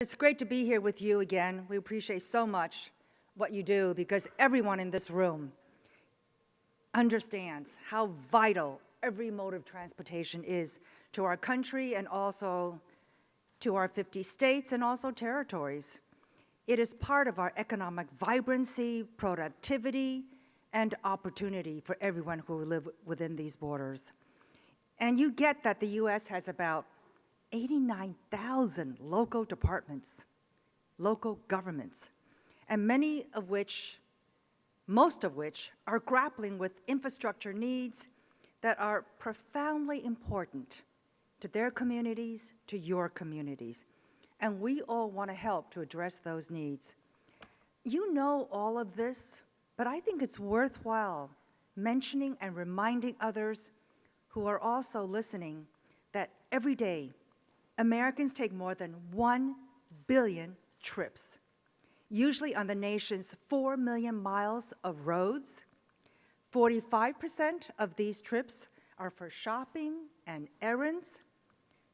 It's great to be here with you again. We appreciate so much what you do because everyone in this room understands how vital every mode of transportation is to our country and also to our 50 states and also territories. It is part of our economic vibrancy, productivity, and opportunity for everyone who live within these borders. And you get that the US has about 89,000 local departments, local governments, and most of which are grappling with infrastructure needs that are profoundly important to their communities, to your communities. And we all want to help to address those needs. You know all of this, but I think it's worthwhile mentioning and reminding others who are also listening that every day, Americans take more than 1 billion trips, usually on the nation's 4 million miles of roads. 45% of these trips are for shopping and errands.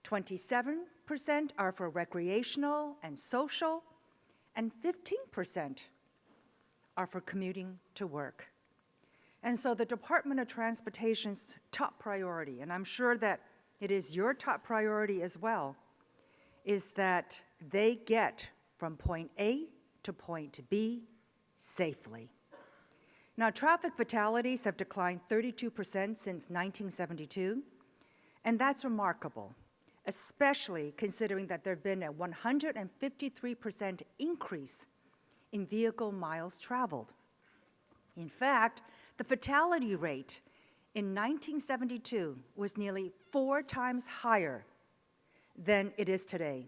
27% are for recreational and social, and 15% are for commuting to work. And so the Department of Transportation's top priority, and I'm sure that it is your top priority as well, is that they get from point A to point B safely. Now, traffic fatalities have declined 32% since 1972, and that's remarkable, especially considering that there have been a 153% increase in vehicle miles traveled. In fact, the fatality rate in 1972 was nearly 4 times higher than it is today.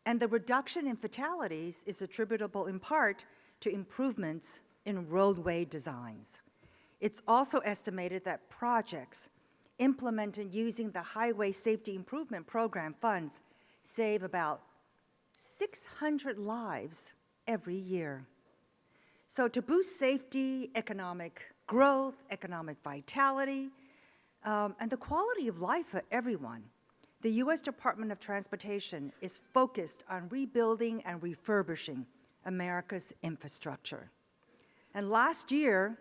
And the reduction in fatalities is attributable in part to improvements in roadway designs. It's also estimated that projects implemented using the Highway Safety Improvement Program funds save about 600 lives every year. So to boost safety, economic growth, economic vitality, and the quality of life for everyone, the U.S. Department of Transportation is focused on rebuilding and refurbishing America's infrastructure. And last year,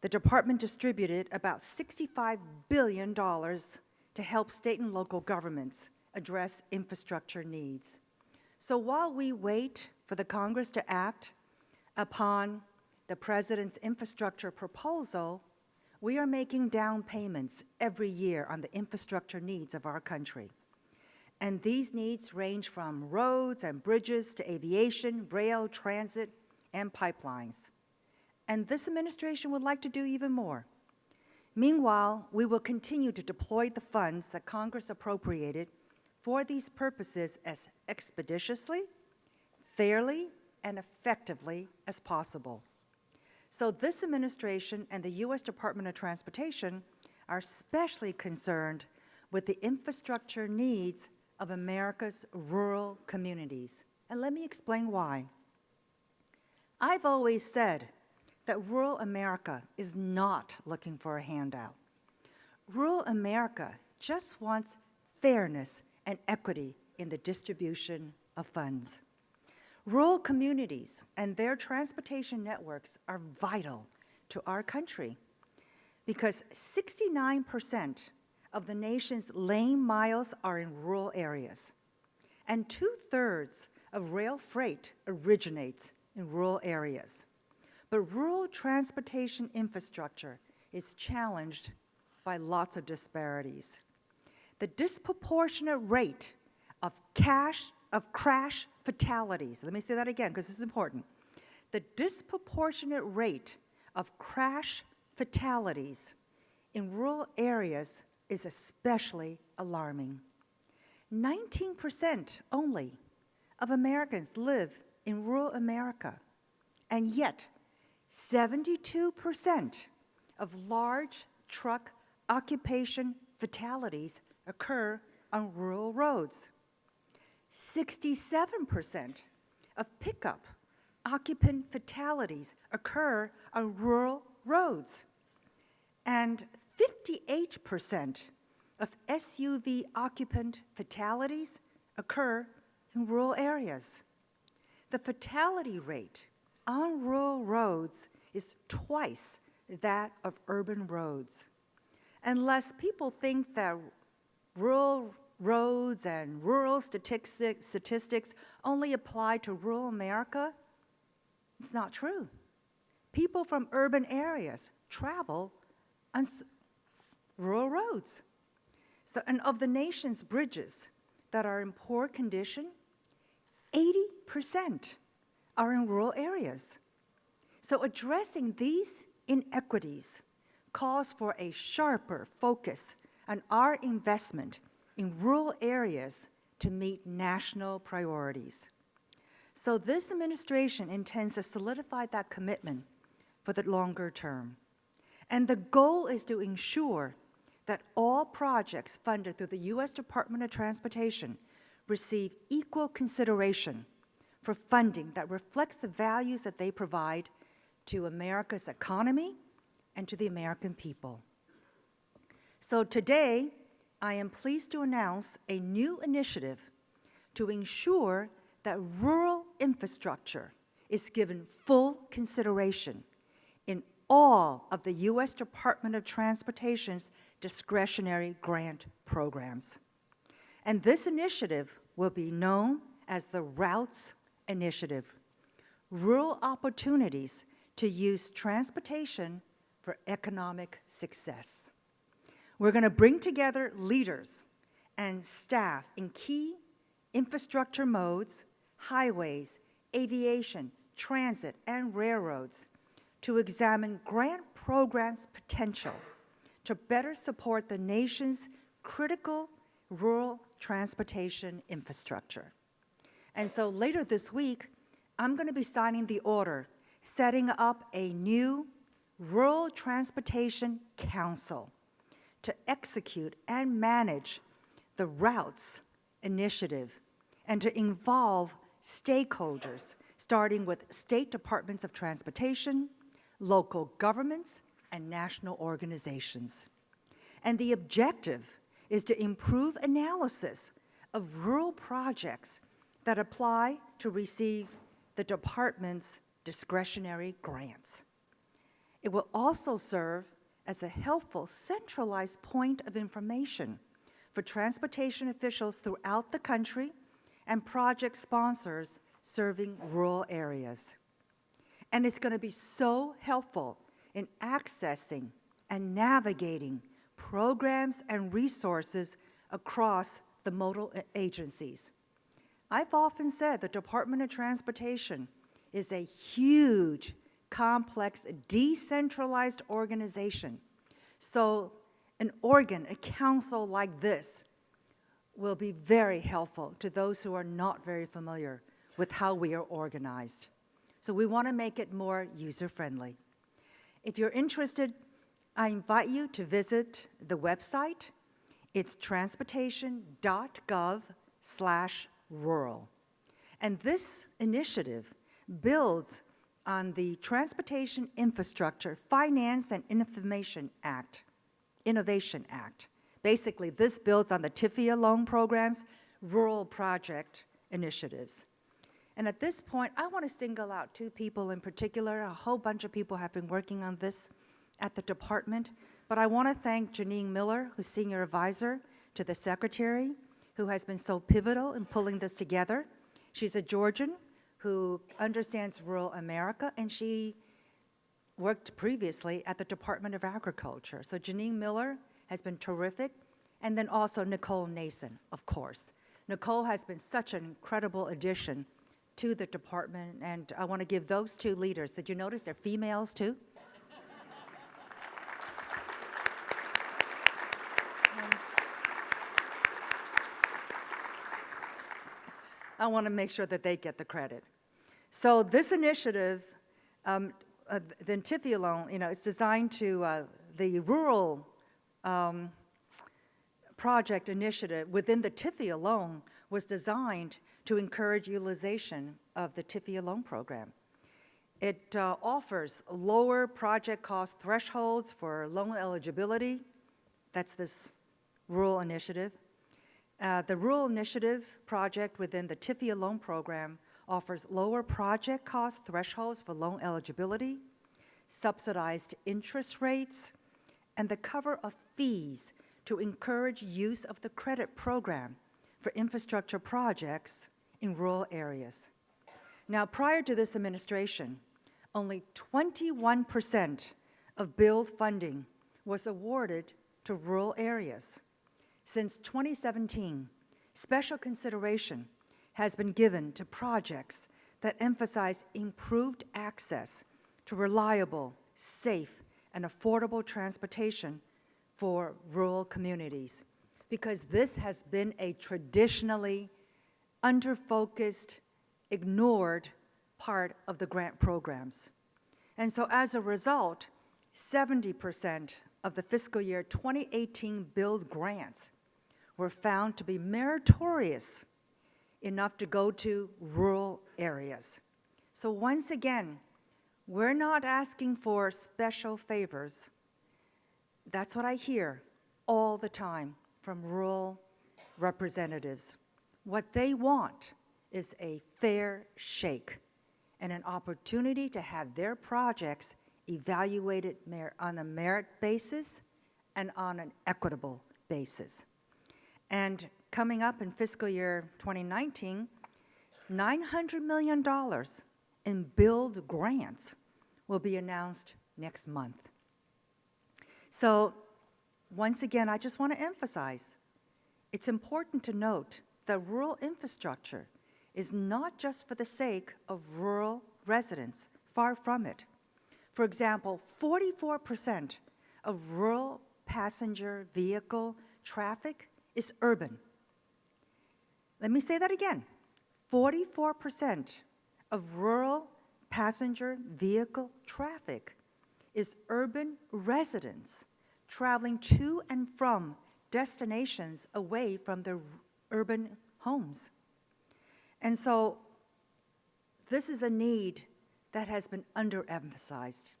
the department distributed about $65 billion to help state and local governments address infrastructure needs. So while we wait for the Congress to act upon the President's infrastructure proposal, we are making down payments every year on the infrastructure needs of our country. And these needs range from roads and bridges to aviation, rail, transit, and pipelines. And this administration would like to do even more. Meanwhile, we will continue to deploy the funds that Congress appropriated for these purposes as expeditiously, fairly, and effectively as possible. So this administration and the U.S. Department of Transportation are especially concerned with the infrastructure needs of America's rural communities. And let me explain why. I've always said that rural America is not looking for a handout. Rural America just wants fairness and equity in the distribution of funds. Rural communities and their transportation networks are vital to our country because 69% of the nation's lane miles are in rural areas, and 2/3 of rail freight originates in rural areas. But rural transportation infrastructure is challenged by lots of disparities. The disproportionate rate of crash fatalities, let me say that again because this is important. The disproportionate rate of crash fatalities in rural areas is especially alarming. 19% only of Americans live in rural America, and yet 72% of large truck occupation fatalities occur on rural roads. 67% of pickup occupant fatalities occur on rural roads, and 58% of SUV occupant fatalities occur in rural areas. The fatality rate on rural roads is twice that of urban roads. Unless people think that rural roads and rural statistics only apply to rural America, it's not true. People from urban areas travel on rural roads. So, and of the nation's bridges that are in poor condition, 80% are in rural areas. So addressing these inequities calls for a sharper focus on our investment in rural areas to meet national priorities. So this administration intends to solidify that commitment for the longer term. And the goal is to ensure that all projects funded through the U.S. Department of Transportation receive equal consideration for funding that reflects the values that they provide to America's economy and to the American people. So today, I am pleased to announce a new initiative to ensure that rural infrastructure is given full consideration in all of the U.S. Department of Transportation's discretionary grant programs. And this initiative will be known as the R.O.U.T.E initiative, Rural Opportunities to Use Transportation for Economic Success. We're going to bring together leaders and staff in key infrastructure modes, highways, aviation, transit, and railroads to examine grant programs' potential to better support the nation's critical rural transportation infrastructure. And so later this week, I'm going to be signing the order setting up a new Rural Transportation Council to execute and manage the R.O.U.T.E initiative and to involve stakeholders, starting with state departments of transportation, local governments, and national organizations. And the objective is to improve analysis of rural projects that apply to receive the department's discretionary grants. It will also serve as a helpful centralized point of information for transportation officials throughout the country and project sponsors serving rural areas. And it's going to be so helpful in accessing and navigating programs and resources across the modal agencies. I've often said the Department of Transportation is a huge, complex, decentralized organization. So an organ, a council like this, will be very helpful to those who are not very familiar with how we are organized. So we want to make it more user-friendly. If you're interested, I invite you to visit the website. It's transportation.gov/rural. And this initiative builds on the Transportation Infrastructure Finance and Innovation Act. Basically, this builds on the TIFIA loan program's rural project initiatives. And at this point, I want to single out two people in particular. A whole bunch of people have been working on this at the department, but I want to thank Janine Miller, who's Senior Advisor to the Secretary, who has been so pivotal in pulling this together. She's a Georgian who understands rural America, and she worked previously at the Department of Agriculture. So Janine Miller has been terrific, and then also Nicole Nason, of course. Nicole has been such an incredible addition to the department, and I want to give those two leaders. Did you notice they're females too? I want to make sure that they get the credit. So this initiative, the TIFIA loan, it's designed to, the rural project initiative within the TIFIA loan was designed to encourage utilization of the TIFIA loan program. It offers lower project cost thresholds for loan eligibility. That's this rural initiative. The Rural Initiative project within the TIFIA loan program offers lower project cost thresholds for loan eligibility, subsidized interest rates, and the cover of fees to encourage use of the credit program for infrastructure projects in rural areas. Now, prior to this administration, only 21% of build funding was awarded to rural areas. Since 2017, special consideration has been given to projects that emphasize improved access to reliable, safe, and affordable transportation for rural communities, because this has been a traditionally under-focused, ignored part of the grant programs. And so as a result, 70% of the fiscal year 2018 build grants were found to be meritorious enough to go to rural areas. So once again, we're not asking for special favors. That's what I hear all the time from rural representatives. What they want is a fair shake and an opportunity to have their projects evaluated on a merit basis and on an equitable basis. And coming up in fiscal year 2019, $900 million in build grants will be announced next month. So once again, I just want to emphasize, it's important to note that rural infrastructure is not just for the sake of rural residents, far from it. For example, 44% of rural passenger vehicle traffic is urban. Let me say that again. 44% of rural passenger vehicle traffic is urban residents traveling to and from destinations away from their urban homes. And so this is a need that has been underemphasized.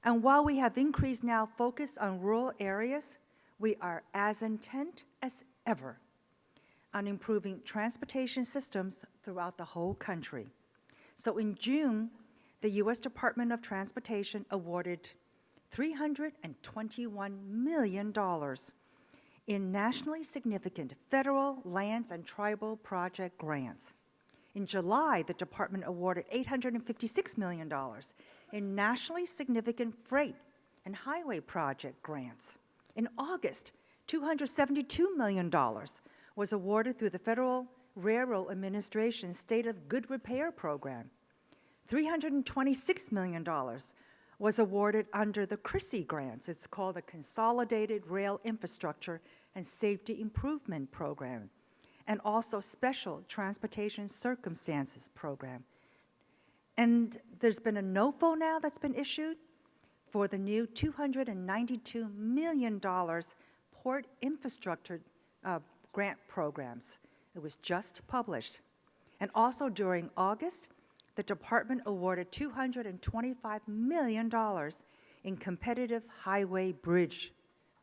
And while we have increased now focus on rural areas, we are as intent as ever on improving transportation systems throughout the whole country. So in June, the U.S. Department of Transportation awarded $321 million in nationally significant federal, lands, and tribal project grants. In July, the department awarded $856 million in nationally significant freight and highway project grants. In August, $272 million was awarded through the Federal Railroad Administration's State of Good Repair program. $326 million was awarded under the CRISI grants. It's called the Consolidated Rail Infrastructure and Safety Improvement Program, and also Special Transportation Circumstances Program. And there's been a NOFO now that's been issued for the new $292 million port infrastructure grant programs. It was just published. And also during August, the department awarded $225 million in competitive highway bridge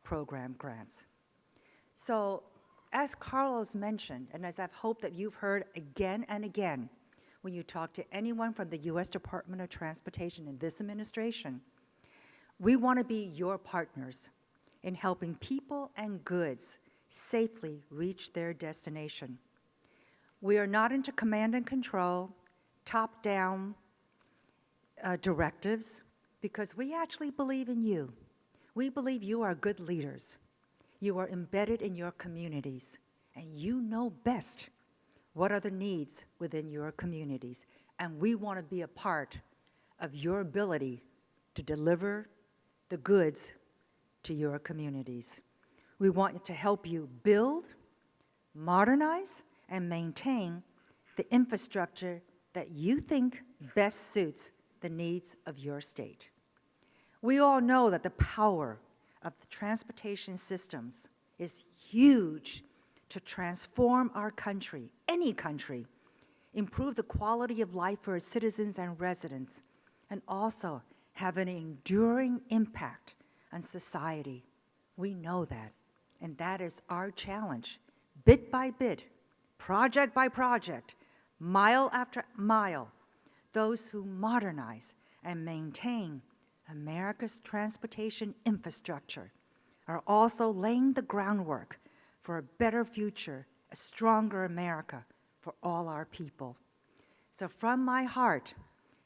program grants. So as Carlos mentioned, and as I've hoped that you've heard again and again when you talk to anyone from the U.S. Department of Transportation in this administration, we want to be your partners in helping people and goods safely reach their destination. We are not into command and control, top-down directives, because we actually believe in you. We believe you are good leaders. You are embedded in your communities, and you know best what are the needs within your communities. And we want to be a part of your ability to deliver the goods to your communities. We want to help you build, modernize, and maintain the infrastructure that you think best suits the needs of your state. We all know that the power of the transportation systems is huge to transform our country, any country, improve the quality of life for its citizens and residents, and also have an enduring impact on society. We know that, and that is our challenge, bit by bit, project by project, mile after mile, those who modernize and maintain America's transportation infrastructure are also laying the groundwork for a better future, a stronger America for all our people. So from my heart,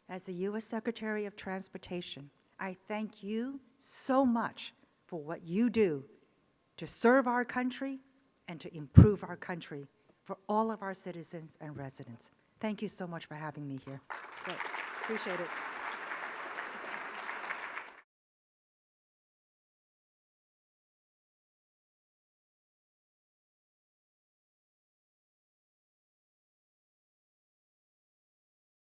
as the U.S. Secretary of Transportation, I thank you so much for what you do to serve our country and to improve our country for all of our citizens and residents. Thank you so much for having me here. Great. Appreciate it.